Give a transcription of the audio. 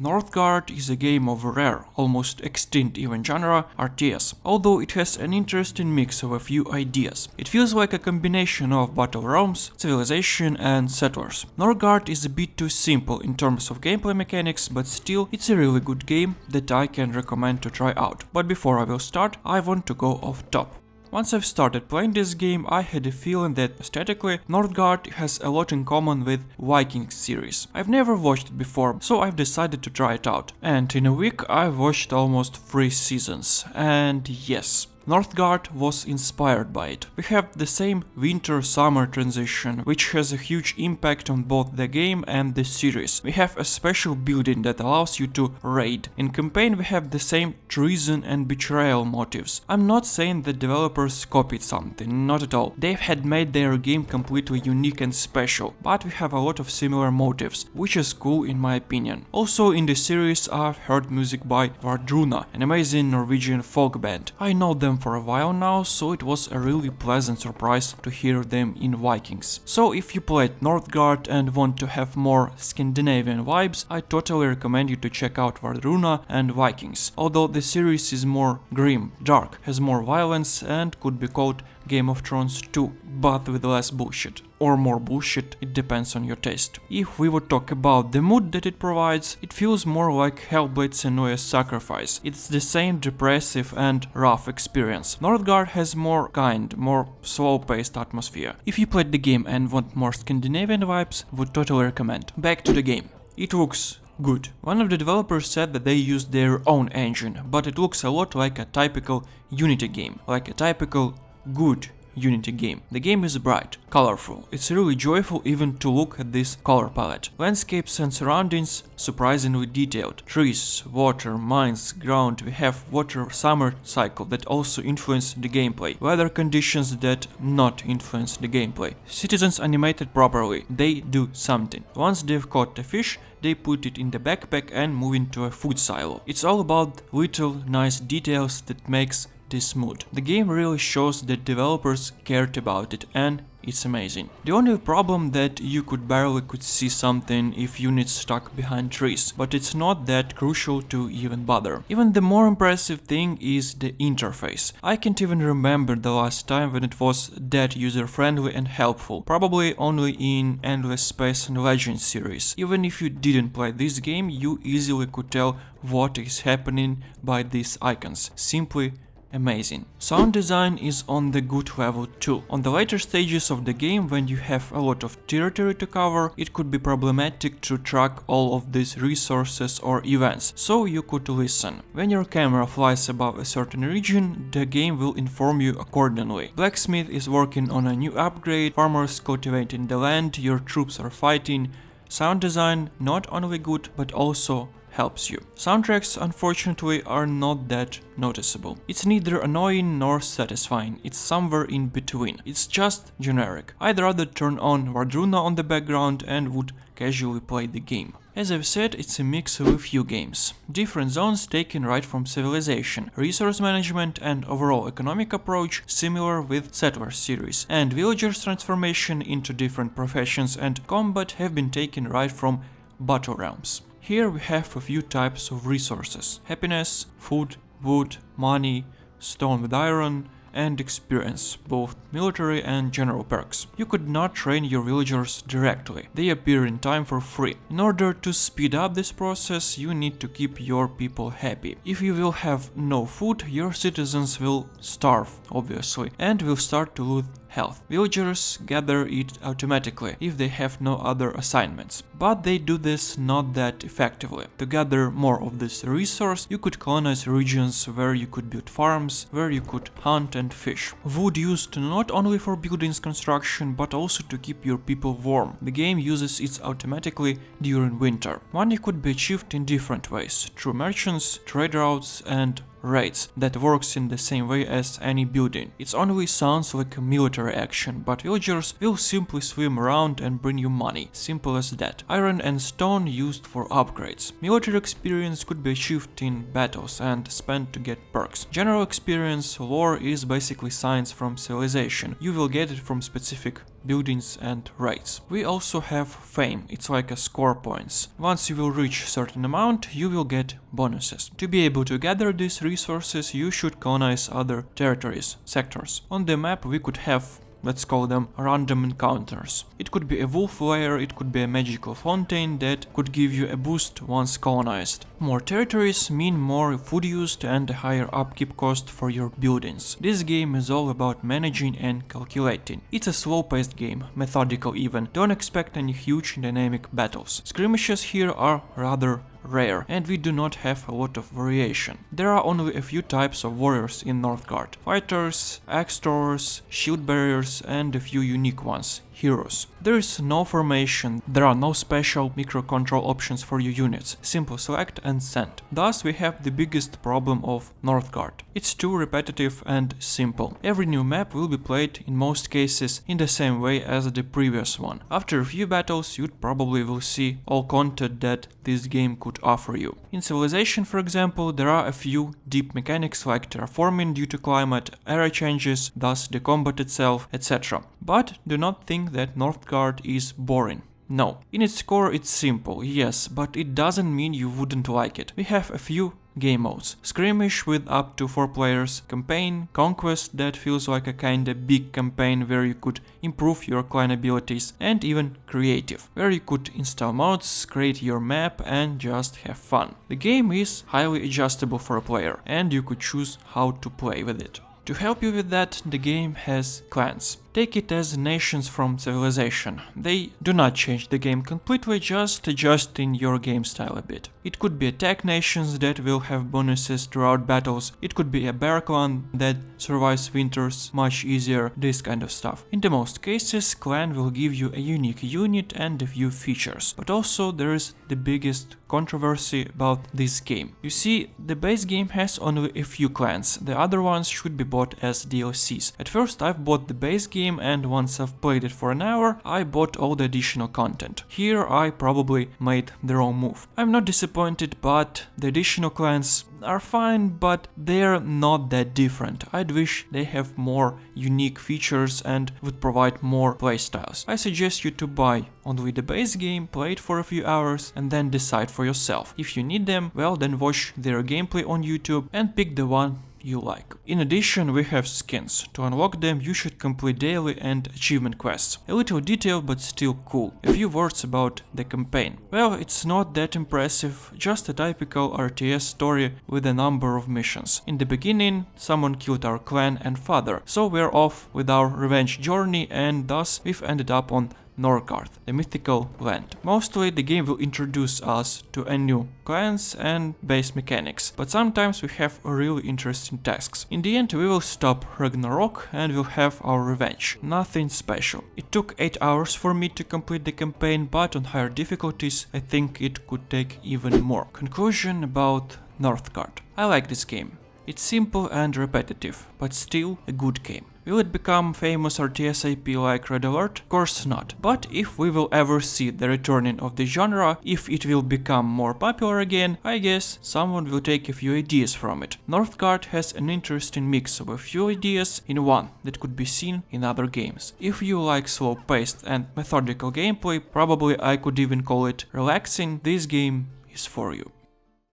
Northgard is a game of rare, almost extinct even genre, RTS, although it has an interesting mix of a few ideas. It feels like a combination of Battle Realms, Civilization and Settlers. Northgard is a bit too simple in terms of gameplay mechanics, but still it's a really good game that I can recommend to try out. But before I will start, I want to go off top. Once I've started playing this game, I had a feeling that aesthetically, Northgard has a lot in common with Vikings series. I've never watched it before, so I've decided to try it out. And in a week I've watched almost 3 seasons. And yes, Northgard was inspired by it. We have the same winter-summer transition, which has a huge impact on both the game and the series. We have a special building that allows you to raid. In campaign we have the same treason and betrayal motives. I'm not saying that developers copied something, not at all. They had made their game completely unique and special, but we have a lot of similar motives, which is cool in my opinion. Also in the series I've heard music by Vardruna, an amazing Norwegian folk band. I know them for a while now, so it was a really pleasant surprise to hear them in Vikings. So if you played Northgard and want to have more Scandinavian vibes, I totally recommend you to check out Vardruna and Vikings. Although the series is more grim, dark, has more violence and could be called Game of Thrones 2, but with less bullshit. Or more bullshit, it depends on your taste. If we would talk about the mood that it provides, it feels more like Hellblade Senua's Sacrifice. It's the same depressive and rough experience. Northgard has more kind, more slow-paced atmosphere. If you played the game and want more Scandinavian vibes, would totally recommend. Back to the game. It looks good. One of the developers said that they used their own engine, but it looks a lot like a typical Unity game, like a typical good Unity game. The game is bright, colorful. It's really joyful even to look at this color palette. Landscapes and surroundings surprisingly detailed. Trees, water, mines, ground. We have water-summer cycle that also influence the gameplay. Weather conditions that not influence the gameplay. Citizens animated properly. They do something. Once they've caught a fish, they put it in the backpack and move into a food silo. It's all about little nice details that makes this mood. The game really shows that developers cared about it and it's amazing. The only problem that you barely could see something if units stuck behind trees, but it's not that crucial to even bother. Even the more impressive thing is the interface. I can't even remember the last time when it was that user-friendly and helpful, probably only in Endless Space and Legends series. Even if you didn't play this game, you easily could tell what is happening by these icons. Simply amazing. Sound design is on the good level too. On the later stages of the game, when you have a lot of territory to cover, it could be problematic to track all of these resources or events, so you could listen. When your camera flies above a certain region, the game will inform you accordingly. Blacksmith is working on a new upgrade, farmers cultivating the land, your troops are fighting. Sound design not only good, but also helps you. Soundtracks, unfortunately, are not that noticeable. It's neither annoying nor satisfying, it's somewhere in between. It's just generic. I'd rather turn on Vardruna on the background and would casually play the game. As I've said, it's a mix of a few games. Different zones taken right from Civilization, resource management and overall economic approach similar with Settlers series, and villagers' transformation into different professions and combat have been taken right from Battle Realms. Here we have a few types of resources: happiness, food, wood, money, stone with iron, and experience, both military and general perks. You could not train your villagers directly, they appear in time for free. In order to speed up this process, you need to keep your people happy. If you will have no food, your citizens will starve, obviously, and will start to lose health. Villagers gather it automatically if they have no other assignments, but they do this not that effectively. To gather more of this resource, you could colonize regions where you could build farms, where you could hunt and fish. Wood used not only for buildings construction, but also to keep your people warm. The game uses it automatically during winter. Money could be achieved in different ways, through merchants, trade routes and raids that works in the same way as any building. It only sounds like a military action, but villagers will simply swim around and bring you money. Simple as that. Iron and stone used for upgrades. Military experience could be achieved in battles and spent to get perks. General experience, lore, is basically science from Civilization. You will get it from specific buildings and raids. We also have fame, it's like a score points. Once you will reach certain amount, you will get bonuses. To be able to gather these resources, you should colonize other territories, sectors. On the map we could have, let's call them, random encounters. It could be a wolf lair, it could be a magical fountain that could give you a boost once colonized. More territories mean more food used and a higher upkeep cost for your buildings. This game is all about managing and calculating. It's a slow-paced game, methodical even. Don't expect any huge dynamic battles. Skirmishes here are rather rare, and we do not have a lot of variation. There are only a few types of warriors in Northgard: fighters, axe throwers, shield bearers, and a few unique ones, heroes. There is no formation, there are no special micro-control options for your units, simple select and send. Thus we have the biggest problem of Northgard. It's too repetitive and simple. Every new map will be played in most cases in the same way as the previous one. After a few battles you probably will see all content that this game could offer you. In Civilization, for example, there are a few deep mechanics like terraforming due to climate, area changes, thus the combat itself, etc. But do not think that Northgard is boring. No. In its core it's simple, yes, but it doesn't mean you wouldn't like it. We have a few game modes: skirmish with up to 4 players, campaign, conquest that feels like a kinda big campaign where you could improve your clan abilities, and even creative, where you could install mods, create your map and just have fun. The game is highly adjustable for a player, and you could choose how to play with it. To help you with that, the game has clans. Take it as nations from Civilization. They do not change the game completely, just adjusting your game style a bit. It could be attack nations that will have bonuses throughout battles, it could be a bear clan that survives winters much easier, this kind of stuff. In the most cases, clan will give you a unique unit and a few features. But also there is the biggest controversy about this game. You see, the base game has only a few clans, the other ones should be bought as DLCs. At first I've bought the base game, and once I've played it for an hour, I bought all the additional content. Here I probably made the wrong move. I'm not disappointed, but the additional clans are fine, but they're not that different. I'd wish they have more unique features and would provide more playstyles. I suggest you to buy only the base game, play it for a few hours and then decide for yourself. If you need them, well then watch their gameplay on YouTube and pick the one you like. In addition, we have skins. To unlock them you should complete daily and achievement quests. A little detailed but still cool. A few words about the campaign. Well, it's not that impressive, just a typical RTS story with a number of missions. In the beginning, someone killed our clan and father, so we're off with our revenge journey, and thus we've ended up on Northgard, the mythical land. Mostly the game will introduce us to a new clans and base mechanics, but sometimes we have really interesting tasks. In the end we will stop Ragnarok and we'll have our revenge. Nothing special. It took 8 hours for me to complete the campaign, but on higher difficulties I think it could take even more. Conclusion about Northgard. I like this game. It's simple and repetitive, but still a good game. Will it become famous RTS IP like Red Alert? Of course not. But if we will ever see the returning of the genre, if it will become more popular again, I guess someone will take a few ideas from it. Northgard has an interesting mix of a few ideas in one that could be seen in other games. If you like slow-paced and methodical gameplay, probably I could even call it relaxing, this game is for you.